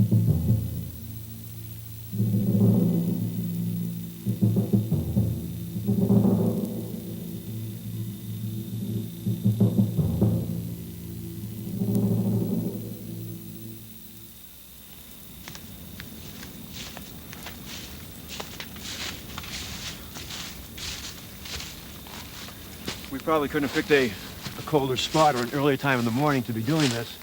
We probably couldn't have picked a colder spot or an earlier time in the morning to be doing this,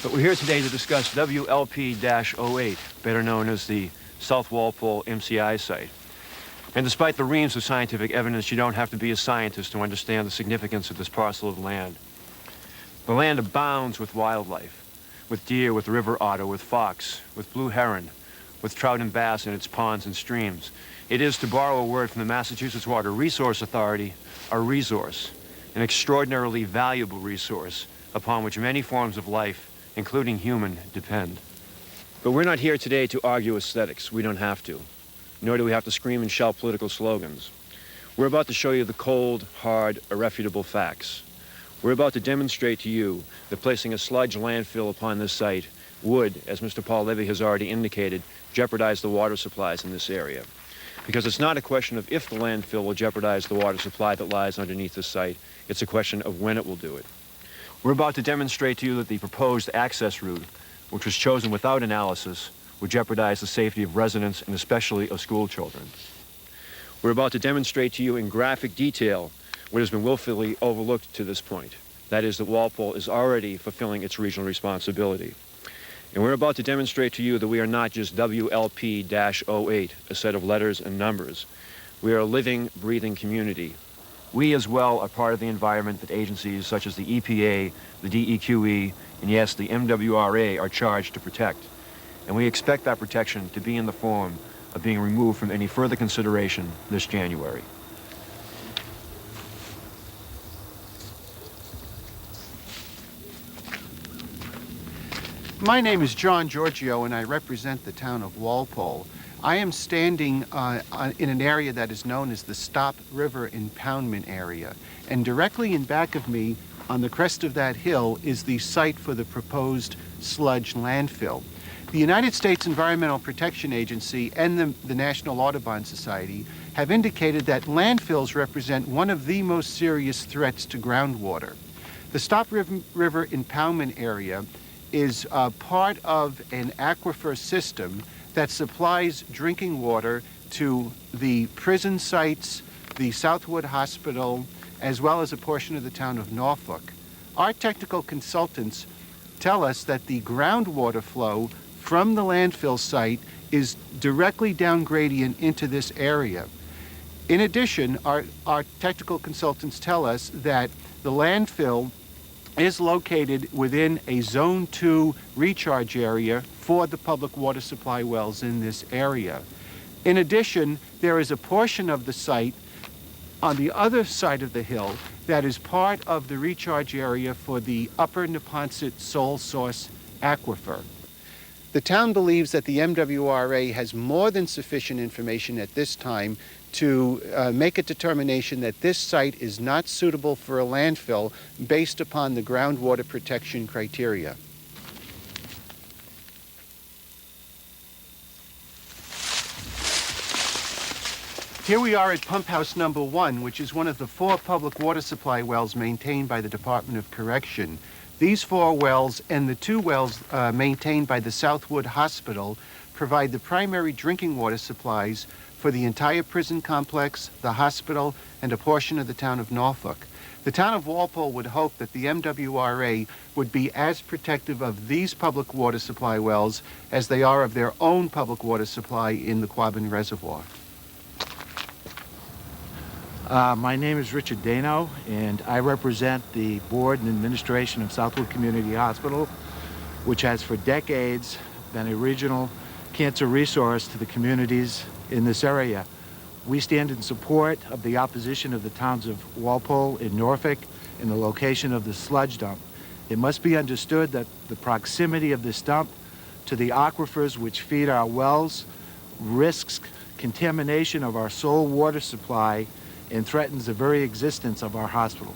but we're here today to discuss WLP-08, better known as the South Walpole MCI site. And despite the reams of scientific evidence, you don't have to be a scientist to understand the significance of this parcel of land. The land abounds with wildlife, with deer, with river otter, with fox, with blue heron, with trout and bass in its ponds and streams. It is, to borrow a word from the Massachusetts Water Resource Authority, a resource, an extraordinarily valuable resource upon which many forms of life, including human, depend. But we're not here today to argue aesthetics. We don't have to. Nor do we have to scream and shout political slogans. We're about to show you the cold, hard, irrefutable facts. We're about to demonstrate to you that placing a sludge landfill upon this site would, as Mr. Paul Levy has already indicated, jeopardize the water supplies in this area. Because it's not a question of if the landfill will jeopardize the water supply that lies underneath the site, it's a question of when it will do it. We're about to demonstrate to you that the proposed access route, which was chosen without analysis, would jeopardize the safety of residents and especially of school children. We're about to demonstrate to you in graphic detail what has been willfully overlooked to this point. That is, that Walpole is already fulfilling its regional responsibility. And we're about to demonstrate to you that we are not just WLP-08, a set of letters and numbers. We are a living, breathing community. We as well are part of the environment that agencies such as the EPA, the DEQE, and yes, the MWRA are charged to protect. And we expect that protection to be in the form of being removed from any further consideration this January. My name is John Giorgio, and I represent the town of Walpole. I am standing in an area that is known as the Stop River Impoundment Area. And directly in back of me, on the crest of that hill, is the site for the proposed sludge landfill. The United States Environmental Protection Agency and the National Audubon Society have indicated that landfills represent one of the most serious threats to groundwater. The Stop River Impoundment Area is part of an aquifer system that supplies drinking water to the prison sites, the Southwood Hospital, as well as a portion of the town of Norfolk. Our technical consultants tell us that the groundwater flow from the landfill site is directly down gradient into this area. In addition, our technical consultants tell us that the landfill is located within a Zone 2 recharge area for the public water supply wells in this area. In addition, there is a portion of the site on the other side of the hill that is part of the recharge area for the Upper Neponset Sole Source Aquifer. The town believes that the MWRA has more than sufficient information at this time to make a determination that this site is not suitable for a landfill based upon the groundwater protection criteria. Here we are at pump house number 1, which is one of the 4 public water supply wells maintained by the Department of Correction. These 4 wells and the 2 wells maintained by the Southwood Hospital provide the primary drinking water supplies for the entire prison complex, the hospital, and a portion of the town of Norfolk. The town of Walpole would hope that the MWRA would be as protective of these public water supply wells as they are of their own public water supply in the Quabbin Reservoir. My name is Richard Dano, and I represent the board and administration of Southwood Community Hospital, which has for decades been a regional cancer resource to the communities in this area. We stand in support of the opposition of the towns of Walpole and Norfolk in the location of the sludge dump. It must be understood that the proximity of this dump to the aquifers which feed our wells risks contamination of our sole water supply and threatens the very existence of our hospital.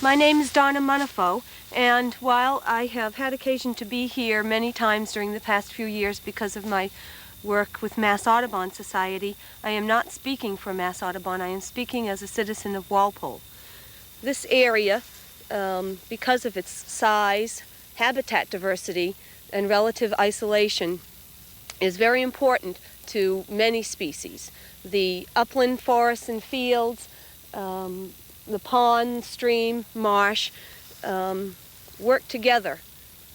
My name is Donna Munifo, and while I have had occasion to be here many times during the past few years because of my work with Mass Audubon Society, I am not speaking for Mass Audubon. I am speaking as a citizen of Walpole. This area, because of its size, habitat diversity, and relative isolation, is very important to many species. The upland forests and fields, the pond, stream, marsh, work together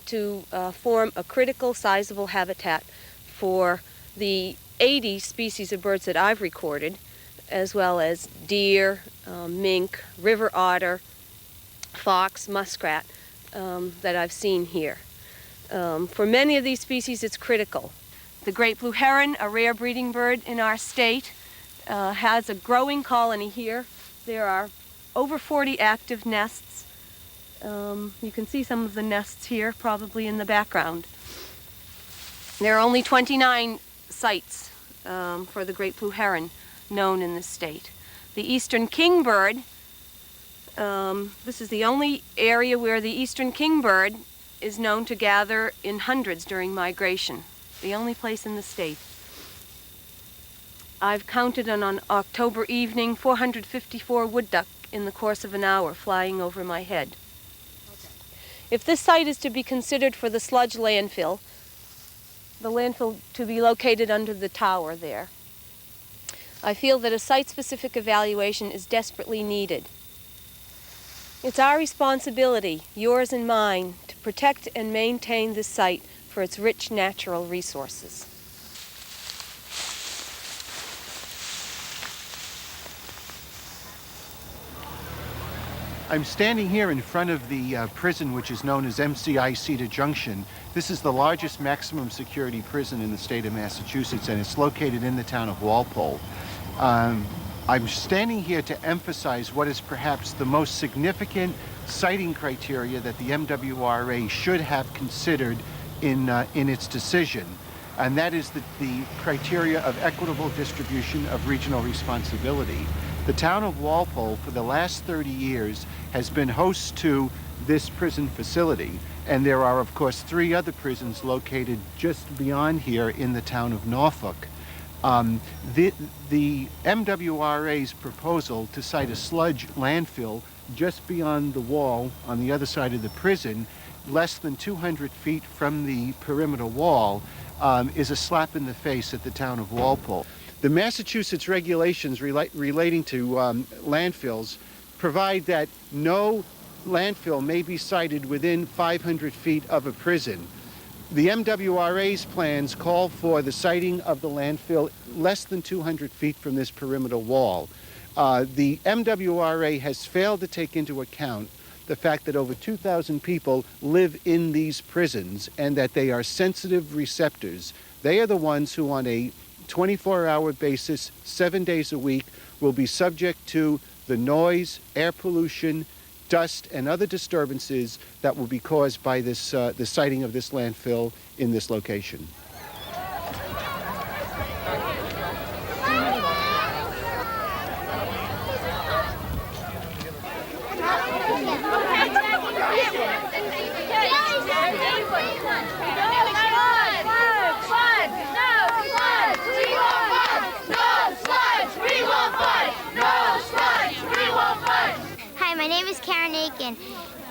to form a critical, sizable habitat for the 80 species of birds that I've recorded, as well as deer, mink, river otter, fox, muskrat that I've seen here. For many of these species, it's critical. The great blue heron, a rare breeding bird in our state, has a growing colony here. There are over 40 active nests. You can see some of the nests here, probably in the background. There are only 29 sites for the great blue heron known in the state. The eastern kingbird, this is the only area where the eastern kingbird is known to gather in hundreds during migration, the only place in the state. I've counted on an October evening 454 wood duck in the course of an hour flying over my head. If this site is to be considered for the sludge landfill, the landfill to be located under the tower there, I feel that a site-specific evaluation is desperately needed. It's our responsibility, yours and mine, to protect and maintain this site for its rich natural resources. I'm standing here in front of the prison which is known as MCI Cedar Junction. This is the largest maximum security prison in the state of Massachusetts, and it's located in the town of Walpole. I'm standing here to emphasize what is perhaps the most significant siting criteria that the MWRA should have considered in its decision, and that is the criteria of equitable distribution of regional responsibility. The town of Walpole, for the last 30 years, has been host to this prison facility, and there are, of course, 3 other prisons located just beyond here in the town of Norfolk. The MWRA's proposal to site a sludge landfill just beyond the wall on the other side of the prison, less than 200 feet from the perimeter wall, is a slap in the face at the town of Walpole. The Massachusetts regulations relating to landfills provide that no landfill may be sited within 500 feet of a prison. The MWRA's plans call for the siting of the landfill less than 200 feet from this perimeter wall. The MWRA has failed to take into account the fact that over 2,000 people live in these prisons and that they are sensitive receptors. They are the ones who, on a 24-hour basis, 7 days a week, will be subject to the noise, air pollution, dust, and other disturbances that will be caused by this, the siting of this landfill in this location. My name is Karen Aiken,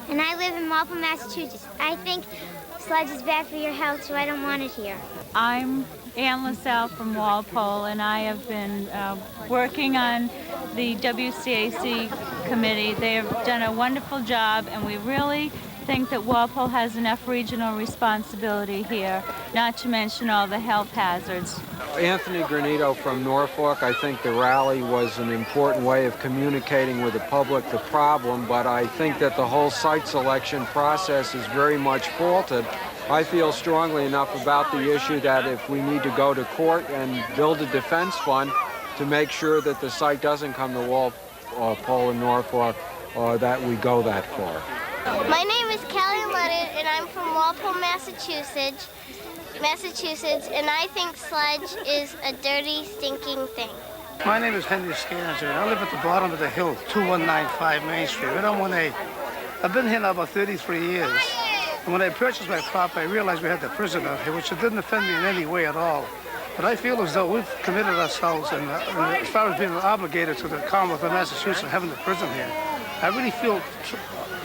and I live in Walpole, Massachusetts. I think sludge is bad for your health, so I don't want it here. I'm Ann LaSalle from Walpole, and I have been working on the WCAC committee. They have done a wonderful job, and we really think that Walpole has enough regional responsibility here, not to mention all the health hazards. Anthony Granito from Norfolk. I think the rally was an important way of communicating with the public the problem, but I think that the whole site selection process is very much faulted. I feel strongly enough about the issue that if we need to go to court and build a defense fund to make sure that the site doesn't come to Walpole and Norfolk, that we go that far. My name is Kelly Leonard, and I'm from Walpole, Massachusetts, and I think sludge is a dirty, stinking thing. My name is Henry Scanzer, and I live at the bottom of the hill, 2195 Main Street, right on 1A. I've been here now about 33 years. And when I purchased my property, I realized we had the prison out here, which it didn't offend me in any way at all. But I feel as though we've committed ourselves, and as far as being obligated to the Commonwealth of Massachusetts and having the prison here, I really feel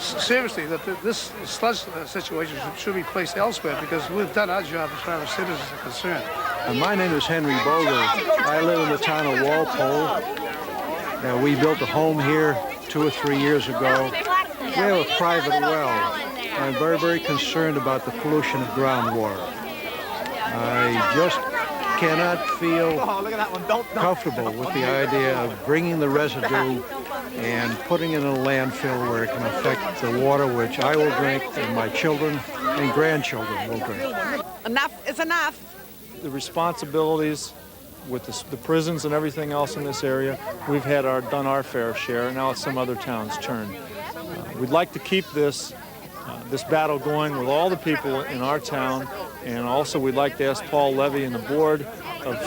seriously that this sludge situation should be placed elsewhere, because we've done our job as far as citizens are concerned. My name is Henry Boger. I live in the town of Walpole. We built a home here 2 or 3 years ago. We have a private well. I'm very, very concerned about the pollution of groundwater. I just cannot feel comfortable with the idea of bringing the residue and putting it in a landfill where it can affect the water which I will drink and my children and grandchildren will drink. Enough is enough. The responsibilities with the prisons and everything else in this area, we've had done our fair share, and now it's some other towns' turn. We'd like to keep this battle going with all the people in our town, and also we'd like to ask Paul Levy and the board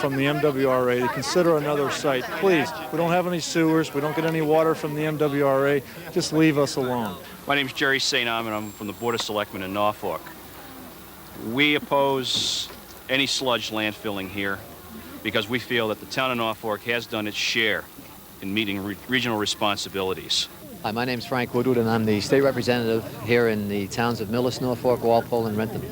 from the MWRA to consider another site. Please, we don't have any sewers, we don't get any water from the MWRA, just leave us alone. My name's Jerry St. Amand, I'm from the Board of Selectmen in Norfolk. We oppose any sludge landfilling here because we feel that the town of Norfolk has done its share in meeting regional responsibilities. Hi, my name's Frank Woodward, and I'm the state representative here in the towns of Millis, Norfolk, Walpole, and Rentham.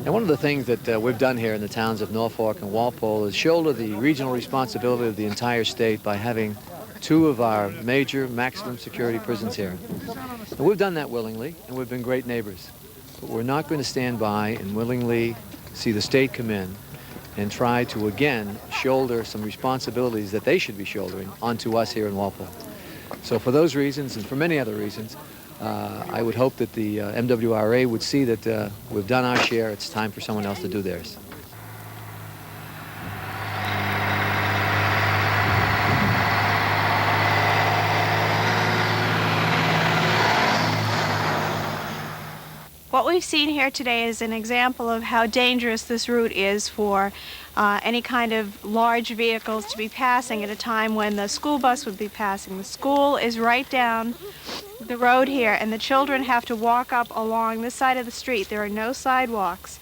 And one of the things that we've done here in the towns of Norfolk and Walpole is shoulder the regional responsibility of the entire state by having 2 of our major maximum security prisons here. And we've done that willingly, and we've been great neighbors. But we're not going to stand by and willingly see the state come in and try to, again, shoulder some responsibilities that they should be shouldering onto us here in Walpole. So for those reasons and for many other reasons, I would hope that the MWRA would see that we've done our share. It's time for someone else to do theirs. What we've seen here today is an example of how dangerous this route is for any kind of large vehicles to be passing at a time when the school bus would be passing. The school is right down the road here, and the children have to walk up along this side of the street. There are no sidewalks.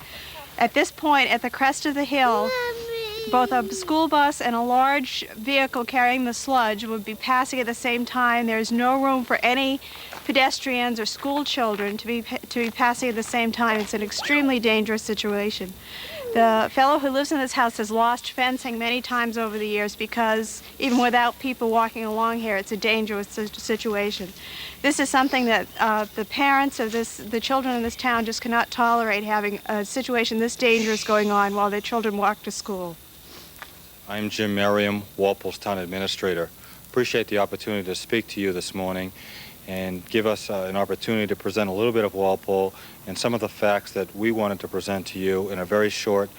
At this point, at the crest of the hill, both a school bus and a large vehicle carrying the sludge would be passing at the same time. There's no room for any pedestrians or school children to be passing at the same time. It's an extremely dangerous situation. The fellow who lives in this house has lost fencing many times over the years because even without people walking along here, it's a dangerous situation. This is something that the parents of the children in this town just cannot tolerate, having a situation this dangerous going on while their children walk to school. I'm Jim Merriam, Walpole's Town Administrator. Appreciate the opportunity to speak to you this morning and give us an opportunity to present a little bit of Walpole and some of the facts that we wanted to present to you in a very short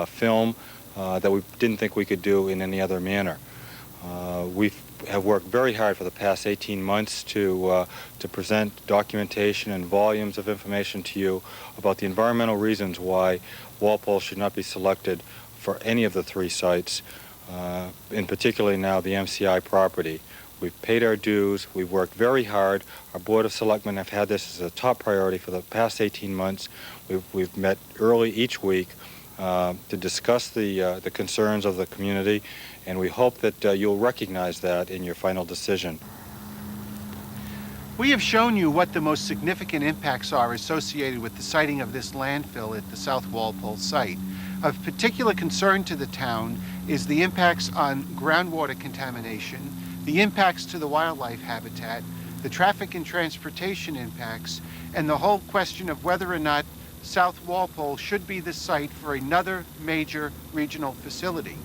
film that we didn't think we could do in any other manner. We have worked very hard for the past 18 months to present documentation and volumes of information to you about the environmental reasons why Walpole should not be selected for any of the 3 sites, in particular now the MCI property. We've paid our dues. We've worked very hard. Our Board of Selectmen have had this as a top priority for the past 18 months. We've met early each week to discuss the concerns of the community, and we hope that you'll recognize that in your final decision. We have shown you what the most significant impacts are associated with the siting of this landfill at the South Walpole site. Of particular concern to the town is the impacts on groundwater contamination, the impacts to the wildlife habitat, the traffic and transportation impacts, and the whole question of whether or not South Walpole should be the site for another major regional facility.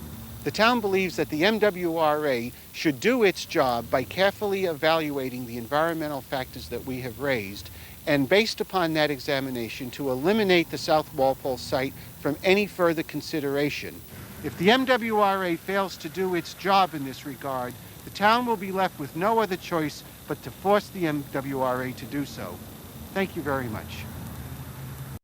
The town believes that the MWRA should do its job by carefully evaluating the environmental factors that we have raised, and based upon that examination, to eliminate the South Walpole site from any further consideration. If the MWRA fails to do its job in this regard, the town will be left with no other choice but to force the MWRA to do so. Thank you very much.